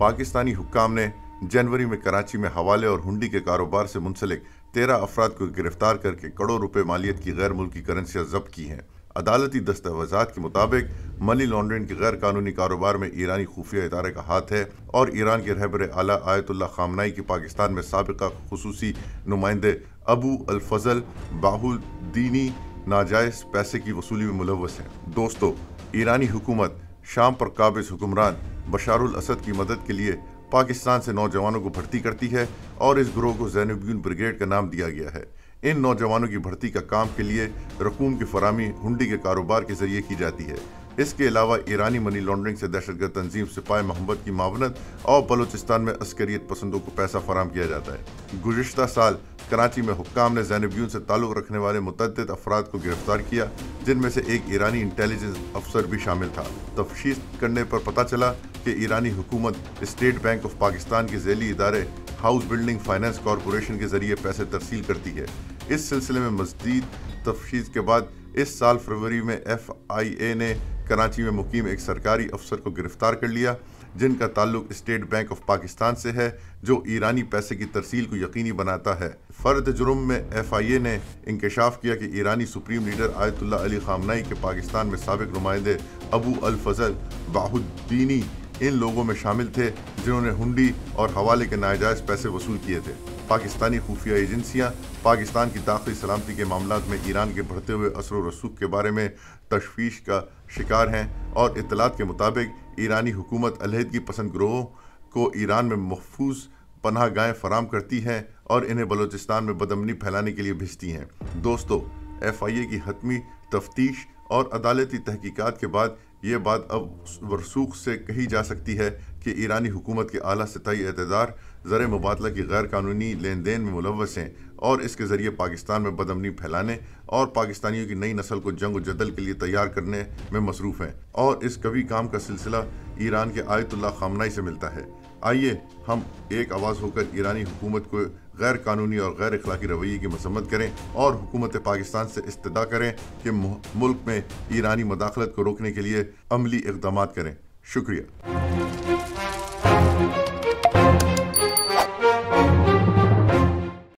پاکستانی حکام نے جنوری میں کراچی میں حوالے اور ہنڈی کے کاروبار سے منسلک 13 افراد کو گرفتار کر کے کروڑوں روپے مالیت کی غیر ملکی کرنسیاں ضبط کی ہیں۔ عدالتی دستاویزات کے مطابق منی لانڈرنگ کے غیر قانونی کاروبار میں ایرانی خفیہ ادارے کا ہاتھ ہے اور ایران کے رہبر اعلیٰ آیت اللہ خامنائی کی پاکستان میں سابقہ خصوصی نمائندے ابو الفضل باہودینی ناجائز پیسے کی وصولی میں ملوث ہیں۔ دوستو، ایرانی حکومت شام پر قابض حکمران بشار الاسد کی مدد کے لیے پاکستان سے نوجوانوں کو بھرتی کرتی ہے اور اس گروہ کو زینبیون بریگیڈ کا نام دیا گیا ہے۔ ان نوجوانوں کی بھرتی کا کام کے لیے رقوم کی فراہمی ہنڈی کے کاروبار کے ذریعے کی جاتی ہے۔ اس کے علاوہ ایرانی منی لانڈرنگ سے دہشت گرد تنظیم سپاہ محمد کی معاونت اور بلوچستان میں عسکریت پسندوں کو پیسہ فراہم کیا جاتا ہے۔ گزشتہ سال کراچی میں حکام نے زینبیون سے تعلق رکھنے والے متعدد افراد کو گرفتار کیا، جن میں سے ایک ایرانی انٹیلیجنس افسر بھی شامل تھا۔ تفتیش کرنے پر پتہ چلا کہ ایرانی حکومت اسٹیٹ بینک آف پاکستان کے ذیلی ادارے ہاؤس بلڈنگ فائنانس کارپوریشن کے ذریعے پیسے ترسیل کرتی ہے۔ اس سلسلے میں مزید تفتیش کے بعد اس سال فروری میں FIA نے کراچی میں مقیم ایک سرکاری افسر کو گرفتار کر لیا، جن کا تعلق اسٹیٹ بینک آف پاکستان سے ہے، جو ایرانی پیسے کی ترسیل کو یقینی بناتا ہے۔ فرد جرم میں FIA نے انکشاف کیا کہ ایرانی سپریم لیڈر آیت اللہ علی خامنائی کے پاکستان میں سابق نمائندے ابو الفضل باہودینی ان لوگوں میں شامل تھے جنہوں نے ہنڈی اور حوالے کے ناجائز پیسے وصول کیے تھے۔ پاکستانی خفیہ ایجنسیاں پاکستان کی داخلی سلامتی کے معاملات میں ایران کے بڑھتے ہوئے اثر و رسوخ کے بارے میں تشویش کا شکار ہیں اور اطلاعات کے مطابق ایرانی حکومت علیحدگی پسند گروہوں کو ایران میں محفوظ پناہ گاہیں فراہم کرتی ہیں اور انہیں بلوچستان میں بدامنی پھیلانے کے لیے بھیجتی ہیں۔ دوستو، FIA کی حتمی تفتیش اور عدالتی تحقیقات کے بعد یہ بات اب ورسوخ سے کہی جا سکتی ہے کہ ایرانی حکومت کے اعلیٰ سطحی عہدیدار زر مبادلہ کی غیر قانونی لین دین میں ملوث ہیں اور اس کے ذریعے پاکستان میں بدامنی پھیلانے اور پاکستانیوں کی نئی نسل کو جنگ و جدل کے لیے تیار کرنے میں مصروف ہیں، اور اس کبھی کام کا سلسلہ ایران کے آیت اللہ خامنائی سے ملتا ہے۔ آئیے ہم ایک آواز ہو کر ایرانی حکومت کو غیر قانونی اور غیر اخلاقی رویے کی مذمت کریں اور حکومت پاکستان سے استدعا کریں کہ ملک میں ایرانی مداخلت کو روکنے کے لیے عملی اقدامات کریں۔ شکریہ۔